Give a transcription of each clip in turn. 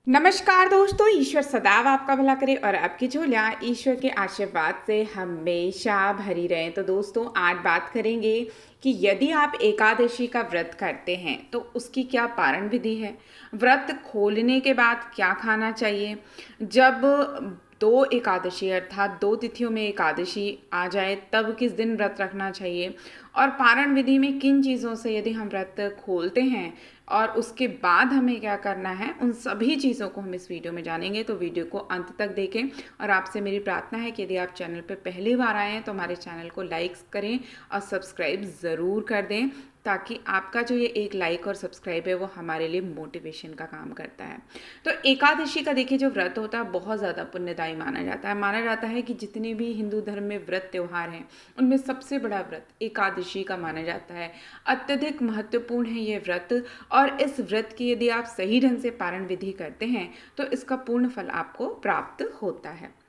नमस्कार दोस्तों, ईश्वर सदैव आपका भला करे और आपकी झोलियाँ ईश्वर के आशीर्वाद से हमेशा भरी रहें। तो दोस्तों, आज बात करेंगे कि यदि आप एकादशी का व्रत करते हैं तो उसकी क्या पारण विधि है। व्रत खोलने के बाद क्या खाना चाहिए। जब दो एकादशी अर्थात दो तिथियों में एकादशी आ जाए तब किस दिन व्रत रखना चाहिए, और पारण विधि में किन चीज़ों से यदि हम व्रत खोलते हैं और उसके बाद हमें क्या करना है, उन सभी चीज़ों को हम इस वीडियो में जानेंगे। तो वीडियो को अंत तक देखें और आपसे मेरी प्रार्थना है कि यदि आप चैनल पर पहली बार आए हैं तो हमारे चैनल को लाइक करें और सब्सक्राइब ज़रूर कर दें, ताकि आपका जो ये एक लाइक और सब्सक्राइब है वो हमारे लिए मोटिवेशन का काम करता है। तो एकादशी का देखिए जो व्रत होता है बहुत ज़्यादा पुण्यदायी माना जाता है। माना जाता है कि जितने भी हिंदू धर्म में व्रत त्यौहार हैं उनमें सबसे बड़ा व्रत एकादशी का माना जाता है। अत्यधिक महत्वपूर्ण है ये व्रत, और इस व्रत की यदि आप सही ढंग से पारण विधि करते हैं तो इसका पूर्ण फल आपको प्राप्त होता है।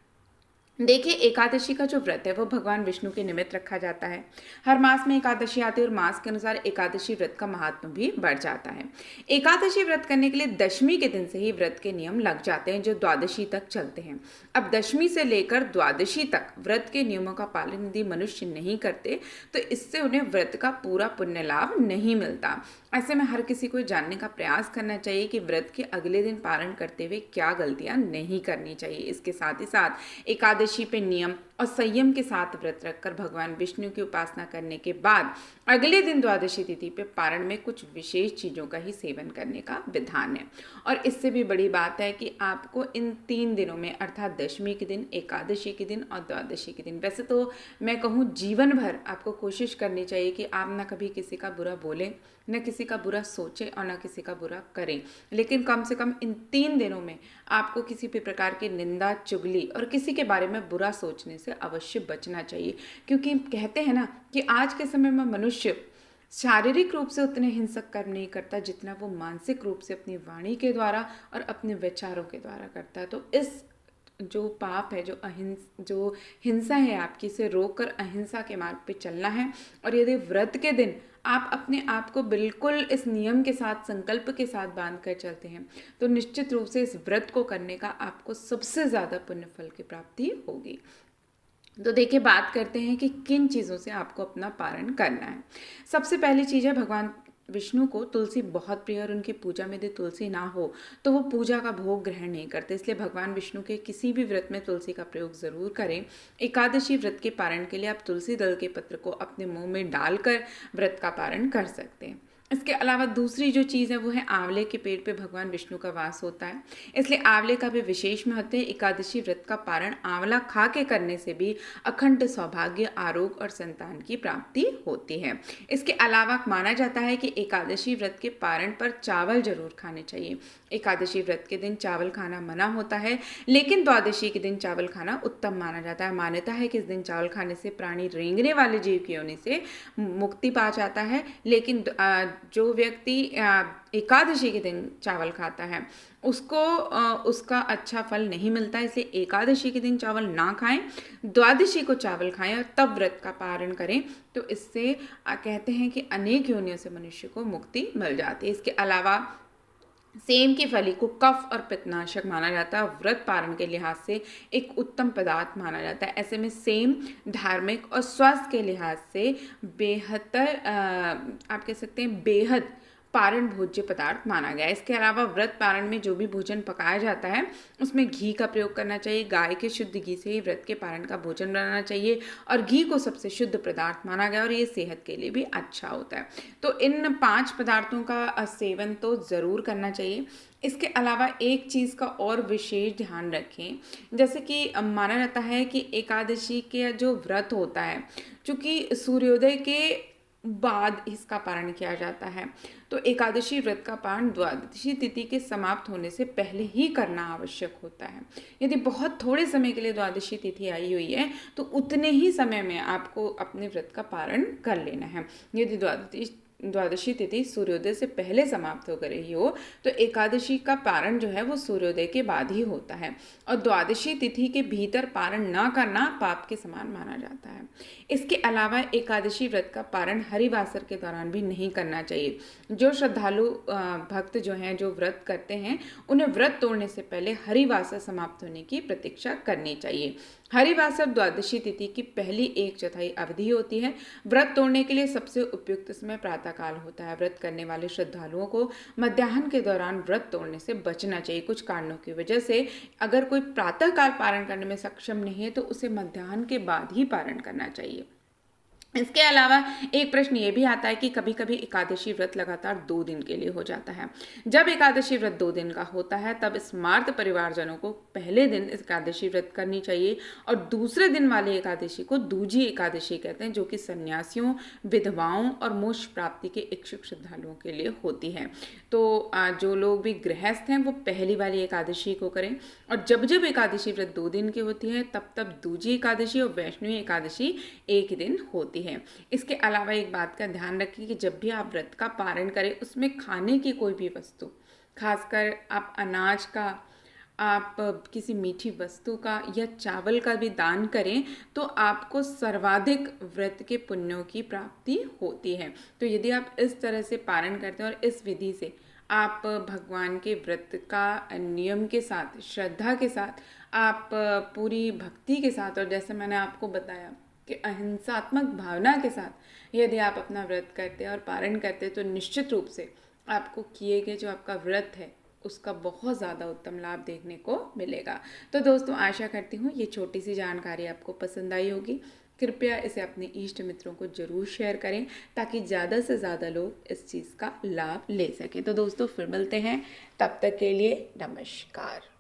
देखिए, एकादशी का जो व्रत है वो भगवान विष्णु के निमित्त रखा जाता है। हर मास में एकादशी आती है और मास के अनुसार एकादशी व्रत का महात्म भी बढ़ जाता है। एकादशी व्रत करने के लिए दशमी के दिन से ही व्रत के नियम लग जाते हैं जो द्वादशी तक चलते हैं। अब दशमी से लेकर द्वादशी तक व्रत के नियमों का पालन यदि मनुष्य नहीं करते तो इससे उन्हें व्रत का पूरा पुण्य लाभ नहीं मिलता। ऐसे में हर किसी को जानने का प्रयास करना चाहिए कि व्रत के अगले दिन पारण करते हुए क्या गलतियां नहीं करनी चाहिए। इसके साथ ही साथ एकादशी पे नियम और संयम के साथ व्रत रखकर भगवान विष्णु की उपासना करने के बाद अगले दिन द्वादशी तिथि पे पारण में कुछ विशेष चीज़ों का ही सेवन करने का विधान है। और इससे भी बड़ी बात है कि आपको इन 3 दिनों में अर्थात दशमी के दिन, एकादशी के दिन और द्वादशी के दिन, वैसे तो मैं कहूँ जीवन भर आपको कोशिश करनी चाहिए कि आप ना कभी किसी का बुरा बोलें, न किसी का बुरा सोचें और न किसी का बुरा करें, लेकिन कम से कम इन 3 दिनों में आपको किसी भी प्रकार की निंदा, चुगली और किसी के बारे में बुरा सोचने से अवश्य बचना चाहिए। क्योंकि कहते हैं ना कि आज के समय में मनुष्य शारीरिक रूप से उतने हिंसक कर्म नहीं करता जितना वो मानसिक रूप से अपनी वाणी के द्वारा और अपने विचारों के द्वारा करता है। तो इस जो पाप है, जो हिंसा है आपकी, से रोककर अहिंसा के मार्ग पे चलना है। और यदि व्रत के दिन आप अपने आप को बिल्कुल इस नियम के साथ, संकल्प के साथ बांध कर चलते हैं तो निश्चित रूप से इस व्रत को करने का आपको सबसे ज़्यादा पुण्य फल की प्राप्ति होगी। तो देखिए, बात करते हैं कि किन चीज़ों से आपको अपना पारण करना है। सबसे पहली चीज़ है, भगवान विष्णु को तुलसी बहुत प्रिय, और उनकी पूजा में यदि तुलसी ना हो तो वो पूजा का भोग ग्रहण नहीं करते। इसलिए भगवान विष्णु के किसी भी व्रत में तुलसी का प्रयोग ज़रूर करें। एकादशी व्रत के पारण के लिए आप तुलसी दल के पत्र को अपने मुंह में डालकर व्रत का पारण कर सकते हैं। इसके अलावा दूसरी जो चीज़ है वो है, आंवले के पेड़ पे भगवान विष्णु का वास होता है, इसलिए आंवले का भी विशेष महत्व है। एकादशी व्रत का पारण आंवला खा के करने से भी अखंड सौभाग्य, आरोग्य और संतान की प्राप्ति होती है। इसके अलावा माना जाता है कि एकादशी व्रत के पारण पर चावल जरूर खाने चाहिए। एकादशी व्रत के दिन चावल खाना मना होता है, लेकिन द्वादशी के दिन चावल खाना उत्तम माना जाता है। मान्यता है कि इस दिन चावल खाने से प्राणी रेंगने वाले जीव की योनि से मुक्ति पा जाता है। लेकिन जो व्यक्ति एकादशी के दिन चावल खाता है उसको उसका अच्छा फल नहीं मिलता, इसलिए एकादशी के दिन चावल ना खाएं, द्वादशी को चावल खाएं और तब व्रत का पारण करें। तो इससे कहते हैं कि अनेक योनियों से मनुष्य को मुक्ति मिल जाती है। इसके अलावा सेम की फली को कफ और पित्तनाशक माना जाता है, व्रत पारण के लिहाज से एक उत्तम पदार्थ माना जाता है। ऐसे में सेम धार्मिक और स्वास्थ्य के लिहाज से बेहतर, आप कह सकते हैं बेहद पारण भोज्य पदार्थ माना गया है। इसके अलावा व्रत पारण में जो भी भोजन पकाया जाता है उसमें घी का प्रयोग करना चाहिए। गाय के शुद्ध घी से ही व्रत के पारण का भोजन बनाना चाहिए, और घी को सबसे शुद्ध पदार्थ माना गया और ये सेहत के लिए भी अच्छा होता है। तो इन 5 पदार्थों का सेवन तो ज़रूर करना चाहिए। इसके अलावा एक चीज़ का और विशेष ध्यान रखें, जैसे कि माना जाता है कि एकादशी के जो व्रत होता है, चूँकि सूर्योदय के बाद इसका पारण किया जाता है, तो एकादशी व्रत का पारण द्वादशी तिथि के समाप्त होने से पहले ही करना आवश्यक होता है। यदि बहुत थोड़े समय के लिए द्वादशी तिथि आई हुई है तो उतने ही समय में आपको अपने व्रत का पारण कर लेना है। यदि द्वादशी तिथि सूर्योदय से पहले समाप्त हो रही हो तो एकादशी का पारण जो है वो सूर्योदय के बाद ही होता है और द्वादशी तिथि के भीतर पारण न करना पाप के समान माना जाता है। इसके अलावा एकादशी व्रत का पारण हरिवासर के दौरान भी नहीं करना चाहिए। जो श्रद्धालु भक्त जो हैं जो व्रत करते हैं उन्हें व्रत तोड़ने से पहले हरिवासर समाप्त होने की प्रतीक्षा करनी चाहिए। हरिवासर द्वादशी तिथि की पहली 1/4 अवधि होती है। व्रत तोड़ने के लिए सबसे उपयुक्त समय प्रातःकाल होता है। व्रत करने वाले श्रद्धालुओं को मध्याह्न के दौरान व्रत तोड़ने से बचना चाहिए। कुछ कारणों की वजह से अगर कोई प्रातःकाल पारण करने में सक्षम नहीं है तो उसे मध्याह्न के बाद ही पारण करना चाहिए। इसके अलावा एक प्रश्न ये भी आता है कि कभी कभी एकादशी व्रत लगातार 2 दिन के लिए हो जाता है। जब एकादशी व्रत 2 दिन का होता है तब स्मार्त परिवारजनों को पहले दिन एकादशी व्रत करनी चाहिए और दूसरे दिन वाली एकादशी को दूजी एकादशी कहते हैं, जो कि सन्यासियों, विधवाओं और मोक्ष प्राप्ति के इच्छुक श्रद्धालुओं के लिए होती है। तो जो लोग भी गृहस्थ हैं वो पहली वाली एकादशी को करें और जब जब एकादशी व्रत 2 दिन की होती है तब तब दूजी एकादशी और वैष्णवी एकादशी 1 दिन होती है। इसके अलावा एक बात का ध्यान रखिए कि जब भी आप व्रत का पारण करें उसमें खाने की कोई भी वस्तु, खासकर आप अनाज का, आप किसी मीठी वस्तु का या चावल का भी दान करें तो आपको सर्वाधिक व्रत के पुण्यों की प्राप्ति होती है। तो यदि आप इस तरह से पारण करते हैं और इस विधि से आप भगवान के व्रत का नियम के साथ, श्रद्धा के साथ, आप पूरी भक्ति के साथ और जैसे मैंने आपको बताया कि अहिंसात्मक भावना के साथ यदि आप अपना व्रत करते हैं और पारण करते हैं तो निश्चित रूप से आपको किए गए जो आपका व्रत है उसका बहुत ज़्यादा उत्तम लाभ देखने को मिलेगा। तो दोस्तों आशा करती हूँ ये छोटी सी जानकारी आपको पसंद आई होगी। कृपया इसे अपने इष्ट मित्रों को ज़रूर शेयर करें ताकि ज़्यादा से ज़्यादा लोग इस चीज़ का लाभ ले सकें। तो दोस्तों फिर मिलते हैं, तब तक के लिए नमस्कार।